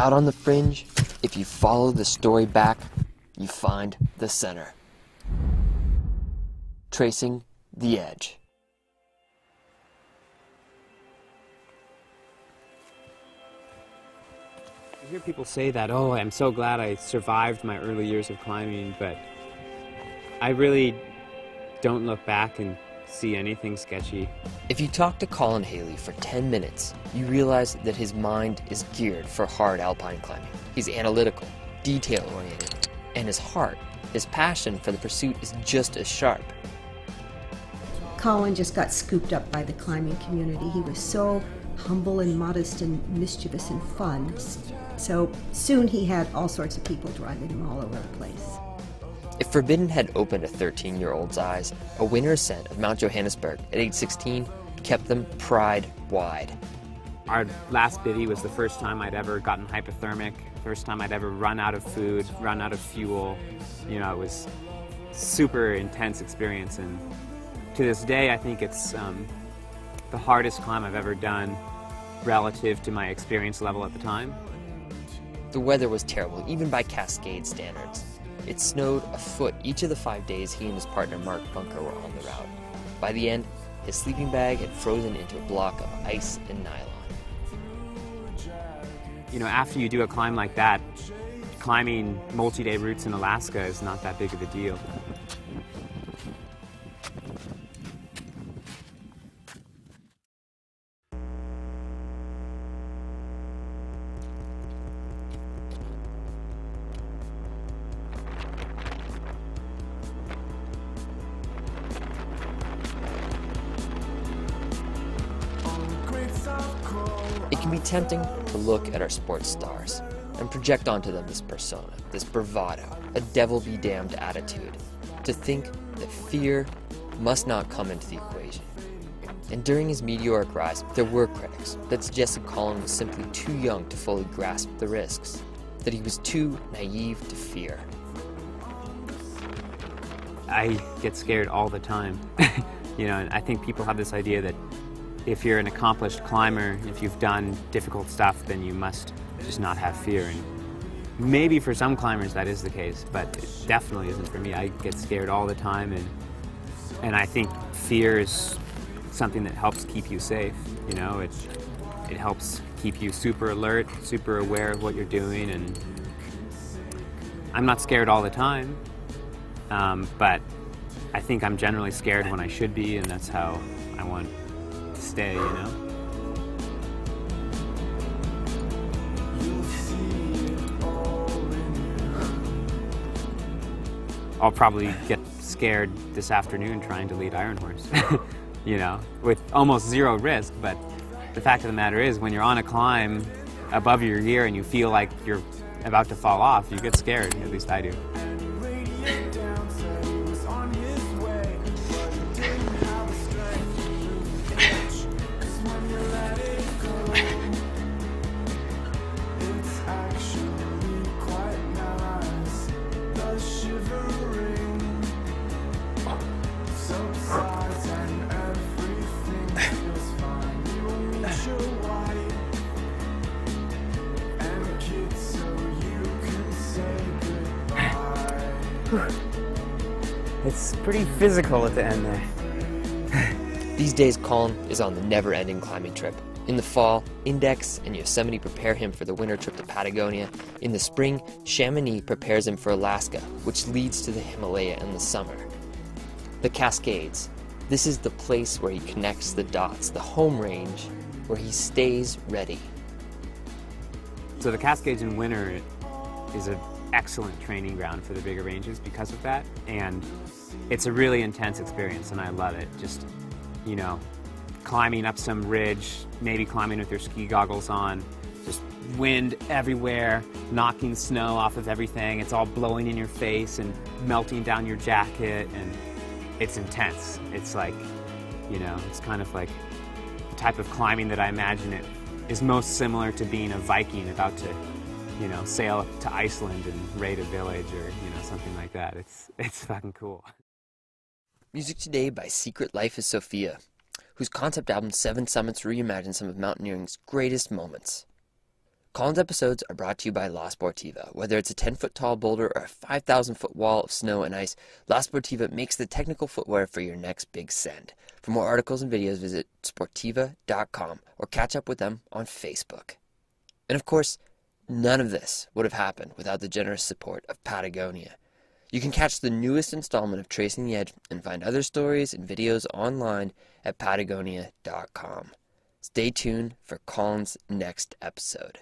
Out on the fringe, if you follow the story back, you find the center. Tracing the edge. I hear people say that, oh, I'm so glad I survived my early years of climbing, but I really don't look back and see anything sketchy. If you talk to Colin Haley for 10 minutes, you realize that his mind is geared for hard alpine climbing. He's analytical, detail-oriented, and his heart, his passion for the pursuit is just as sharp. Colin just got scooped up by the climbing community. He was so humble and modest and mischievous and fun. So soon he had all sorts of people driving him all over the place. If Forbidden had opened a 13-year-old's eyes, a winter ascent of Mount Johannesburg at age 16 kept them pride-wide. Our last bivvy was the first time I'd ever gotten hypothermic, first time I'd ever run out of food, run out of fuel. You know, it was super intense experience, and to this day I think it's the hardest climb I've ever done relative to my experience level at the time. The weather was terrible, even by Cascade standards. It snowed a foot each of the 5 days he and his partner Mark Bunker were on the route. By the end, his sleeping bag had frozen into a block of ice and nylon. You know, after you do a climb like that, climbing multi-day routes in Alaska is not that big of a deal. It can be tempting to look at our sports stars and project onto them this persona, this bravado, a devil-be-damned attitude, to think that fear must not come into the equation. And during his meteoric rise, there were critics that suggested Colin was simply too young to fully grasp the risks, that he was too naive to fear. I get scared all the time. You know, and I think people have this idea that if you're an accomplished climber, if you've done difficult stuff, then you must just not have fear. And maybe for some climbers that is the case, but it definitely isn't for me. I get scared all the time, and I think fear is something that helps keep you safe. You know, it helps keep you super alert, super aware of what you're doing, and I'm not scared all the time, but I think I'm generally scared when I should be, and that's how I want to stay, you know? I'll probably get scared this afternoon trying to lead Iron Horse, you know, with almost zero risk, but the fact of the matter is when you're on a climb above your gear and you feel like you're about to fall off, you get scared, at least I do. It's pretty physical at the end there. These days, Colin is on the never-ending climbing trip. In the fall, Index and Yosemite prepare him for the winter trip to Patagonia. In the spring, Chamonix prepares him for Alaska, which leads to the Himalaya in the summer. The Cascades. This is the place where he connects the dots, the home range, where he stays ready. So the Cascades in winter is an excellent training ground for the bigger ranges because of that, and it's a really intense experience, and I love it. Just, you know, climbing up some ridge, maybe climbing with your ski goggles on, just wind everywhere, knocking snow off of everything. It's all blowing in your face and melting down your jacket, and it's intense. It's like, you know, it's kind of like the type of climbing that I imagine it is most similar to being a Viking about to, you know, sail to Iceland and raid a village or, you know, something like that. It's fucking cool. Music today by Secret Life is Sophia, whose concept album Seven Summits reimagines some of mountaineering's greatest moments. Colin's episodes are brought to you by La Sportiva. Whether it's a 10-foot tall boulder or a 5,000-foot wall of snow and ice, La Sportiva makes the technical footwear for your next big send. For more articles and videos, visit sportiva.com or catch up with them on Facebook. And of course, none of this would have happened without the generous support of Patagonia. You can catch the newest installment of Tracing the Edge and find other stories and videos online at patagonia.com. Stay tuned for Colin's next episode.